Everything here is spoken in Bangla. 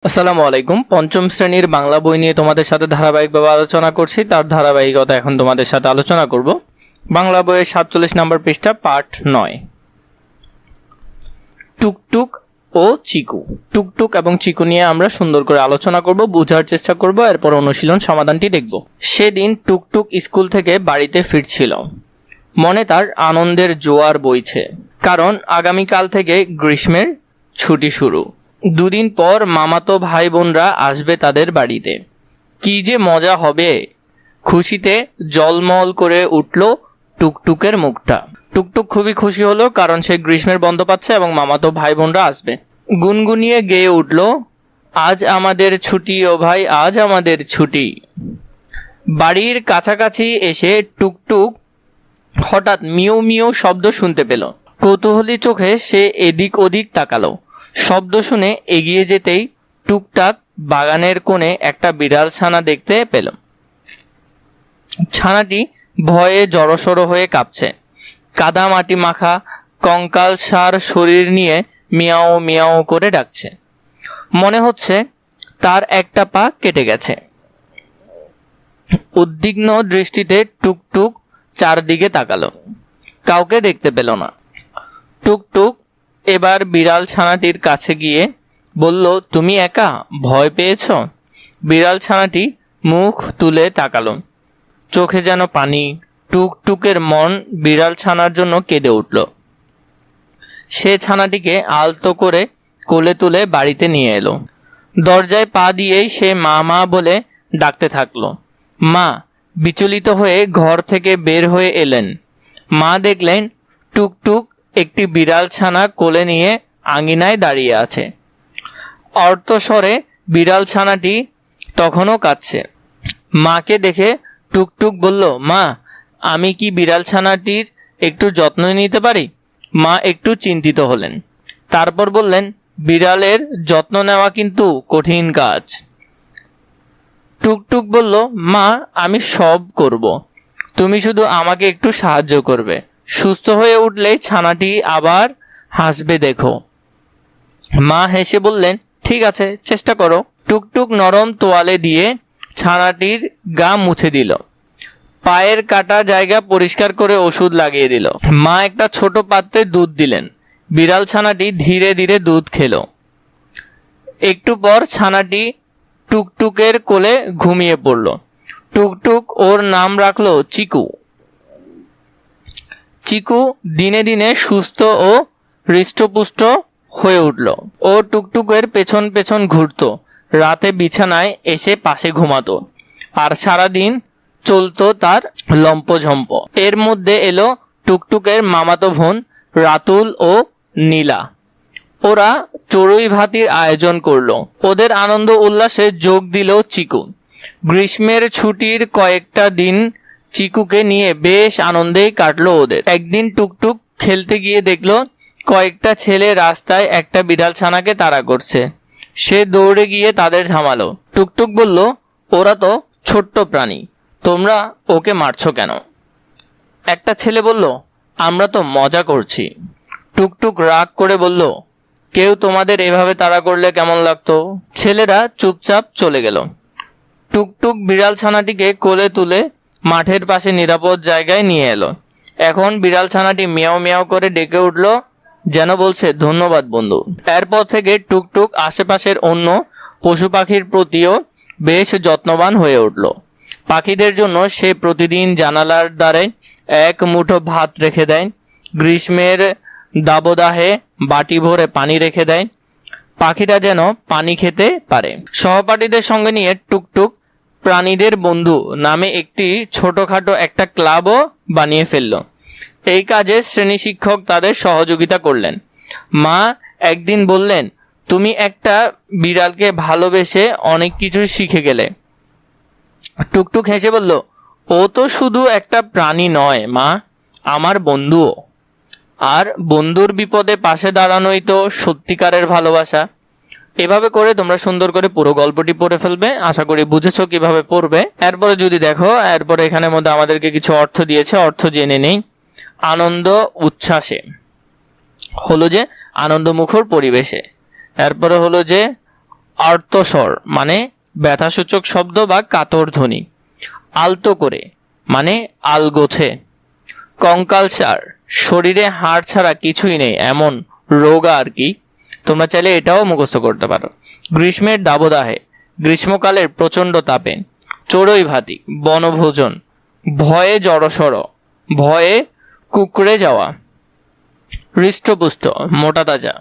আসসালামু আলাইকুম। পঞ্চম শ্রেণীর বাংলা বই নিয়ে তোমাদের সাথে ধারাবাহিকভাবে আলোচনা করছি। তার ধারাবাহিকতা এখন তোমাদের সাথে আলোচনা করব। বাংলা বইয়ের 47 নম্বর পৃষ্ঠা, পাঠ 9। টুকটুক ও চিকু। টুকটুক এবং চিকু নিয়ে আমরা সুন্দর করে আলোচনা করব, বোঝার চেষ্টা করব, এরপর অনুশীলন সমাধানটি দেখব। সেদিন টুকটুক স্কুল থেকে বাড়িতে ফিরছিল। মনে তার আনন্দের জোয়ার বইছে, কারণ আগামীকাল থেকে গ্রীষ্মের ছুটি শুরু। দুদিন পর মামাতো ভাই বোনরা আসবে তাদের বাড়িতে। কি যে মজা হবে! খুশিতে জলমল করে উঠল টুকটুকের মুখটা। টুকটুক খুবই খুশি হলো, কারণ সে গ্রীষ্মের বন্ধ পাচ্ছে এবং মামাতো ভাই বোনরা আসবে। গুনগুনিয়ে গেয়ে উঠল, আজ আমাদের ছুটি ও ভাই, আজ আমাদের ছুটি। বাড়ির কাছাকাছি এসে টুকটুক হঠাৎ মিউ মিউ শব্দ শুনতে পেল। কৌতূহলী চোখে সে এদিক ওদিক তাকালো। শব্দ শুনে এগিয়ে যেতেই টুকটাক বাগানের কোণে একটা বিড়াল ছানা দেখতে পেল। ছানাটি ভয়ে জড়সড় হয়ে কাঁপছে। কাদা মাটি মাখা কঙ্কাল সার শরীর নিয়ে মিয়াও মিয়াও করে ডাকছে। মনে হচ্ছে তার একটা পা কেটে গেছে। উদ্বিগ্ন দৃষ্টিতে টুকটুক চারদিকে তাকালো, কাউকে দেখতে পেল না। টুকটুক এবার বিড়াল ছানাটির কাছে গিয়ে বলল, তুমি একা? ভয় পেয়েছ? বিড়াল ছানাটি মুখ তুলে তাকালো, চোখে যেন পানি। টুকটুকের মন বিড়াল ছানার জন্য কেঁদে উঠল। সে ছানাটিকে আলতো করে কোলে তুলে বাড়িতে নিয়ে এলো। দরজায় পা দিয়েই সে মা মা বলে ডাকতে থাকলো। মা বিচলিত হয়ে ঘর থেকে বের হয়ে এলেন। মা দেখলেন টুকটুক একটি বিড়াল ছানা কোলে নিয়ে আঙিনায় দাঁড়িয়ে আছে। অর্থস্বরে বিড়াল ছানাটি তখনও কাঁদছে। মাকে দেখে টুকটুক বলল, মা আমি কি বিড়াল ছানাটির একটু যত্ন নিতে পারি? মা একটু চিন্তিত হলেন, তারপর বললেন, বিড়ালের যত্ন নেওয়া কিন্তু কঠিন কাজ। টুকটুক বলল, মা আমি সব করব, তুমি শুধু আমাকে একটু সাহায্য করবে। সুস্থ হয়ে উঠলে ছানাটি আবার হাসবে দেখো। মা হেসে বললেন, ঠিক আছে, চেষ্টা করো। টুকটুক নরম তোয়ালে দিয়ে ছানাটির গা মুছে দিল, পায়ের কাটা জায়গা পরিষ্কার করে ওষুধ লাগিয়ে দিল। মা একটা ছোট পাত্রে দুধ দিলেন। বিড়াল ছানাটি ধীরে ধীরে দুধ খেলো। একটু পর ছানাটি টুকটুকের কোলে ঘুমিয়ে পড়ল। টুকটুক ওর নাম রাখলো চিকু। চিকু দিনে দিনে সুস্থ ও হৃষ্টপুষ্ট হয়ে উঠল। ও টুকটুকের পেছন পেছন ঘুরতো, রাতে বিছানায় এসে পাশে ঘুমাতো, আর সারাদিন চলতো তার লম্পঝম্প। এর মধ্যে এলো টুকটুকের মামাতো বোন রাতুল ও নীলা। ওরা চড়ুই ভাতির আয়োজন করলো। ওদের আনন্দ উল্লাসে যোগ দিল চিকু। গ্রীষ্মের ছুটির কয়েকটা দিন চিকুকে নিয়ে বেশ আনন্দেই কাটলো ওদের। একদিন টুকটুক খেলতে গিয়ে দেখলো কয়েকটা ছেলে রাস্তায় একটা বিড়াল ছানাকে তাড়া করছে। সে দৌড়ে গিয়ে তাদের থামালো। টুকটুক বলল, ওরা তো ছোট্ট প্রাণী, তোমরা ওকে মারছো কেন? একটা ছেলে বলল, আমরা তো মজা করছি। টুকটুক রাগ করে বলল, কেউ তোমাদের এভাবে তাড়া করলে কেমন লাগতো? ছেলেরা চুপচাপ চলে গেল। টুকটুক বিড়াল ছানাটিকে কোলে তুলে মাঠের পাশে নিরাপদ জায়গায় নিয়ে এলো। এখন বিড়াল ছানাটি মিয়াও মিয়াও করে ডেকে উঠল, যেন বলছে, ধন্যবাদ বন্ধু। এরপর থেকে টুকটুক আশেপাশের অন্য পশু পাখির প্রতিও বেশ যত্নবান হয়ে উঠল। পাখিদের জন্য সে প্রতিদিন জানালার দ্বারে এক মুঠো ভাত রেখে দেয়। গ্রীষ্মের দাবদাহে বাটি ভরে পানি রেখে দেয়, পাখিরা যেন পানি খেতে পারে। সহপাঠীদের সঙ্গে নিয়ে টুকটুক প্রাণীদের বন্ধু নামে একটি ছোটখাটো একটা ক্লাবও বানিয়ে ফেলল। এই কাজে শ্রেণী শিক্ষক তাদের সহযোগিতা করলেন। মা একদিন বললেন, তুমি একটা বিড়ালকে ভালোবেসে অনেক কিছু শিখে গেলে। টুকটুক হেসে বলল, ও তো শুধু একটা প্রাণী নয় মা, আমার বন্ধুও। আর বন্ধুর বিপদে পাশে দাঁড়ানোই তো সত্যিকারের ভালোবাসা। এভাবে করে তোমরা সুন্দর করে পুরো গল্পটি পড়ে ফেলবে। আশা করি বুঝেছো কিভাবে পড়বে। এরপরে যদি দেখো, এরপরে এখানের মধ্যে আমাদেরকে কিছু অর্থ দিয়েছে, অর্থ জেনে নেই। আনন্দ উচ্ছ্বাসে হলো যে আনন্দমুখর পরিবেশে। এরপরে হলো যে আর্তস্বর মানে ব্যথাসূচক শব্দ বা কাতর ধ্বনি। আলতো করে মানে আলগোছে। কঙ্কালসার শরীরে হাড় ছাড়া কিছুই নেই এমন রোগা আর কি। তোমরা চাইলে এটাও মুখস্থ করতে পারো। গ্রীষ্মের দাবদাহে গ্রীষ্মকালের প্রচণ্ড তাপে। চড়ুই ভাতি বনভোজন। ভয়ে জড়সড় ভয়ে কুকড়ে যাওয়া। হৃষ্টপুষ্ট মোটা তাজা।